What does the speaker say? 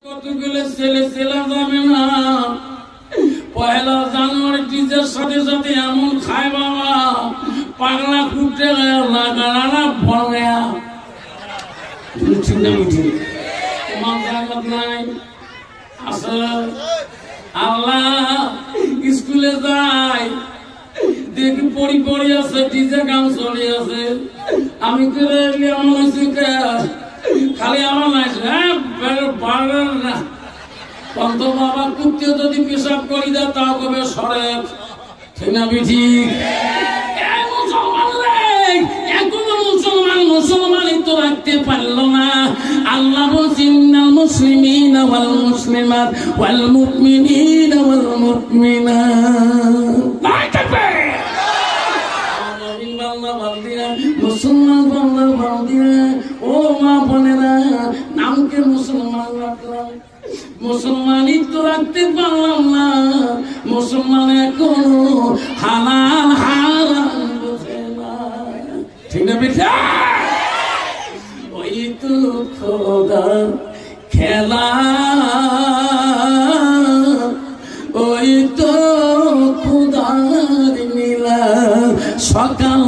কতগুলো ছেলে ছেলে যাবে না, পয়লা জানুয়ারি টিচার সাথে সাথে এমন খায় বাবা, পাগলা কুটে লাগানা ভরে ঠিক না মিঠি নাই আছে। আল্লাহ স্কুলে যায় দেখি পড়ি আছে, টিচার গান চলে আছে, আমি করে এমন হয়েছি খালি আমার না কত বাবা কুত্তে যদি পেশাব করি দেয় তাও কবে সরে ঠিক না বিঠি। মুসলমানই তো রাখতে পারলো না। আল্লাহ বলছেন মুসলিমিনা ওয়াল মুসলিমাত ওয়াল মুমিনিনা ওয়াল মুমিনাত। মুসলমান বাংলা বাউদিয়া ও মা বোনেরা, নামকে মুসলমান রাখলাম, মুসলমানই তো রাখতে পারলাম না। মুসলমান এখনো হালাল হারাম বোঝে না ঠিক না বেটা। ওই তো খোদার খেলা, ওই তো খোদার নীলা, সকাল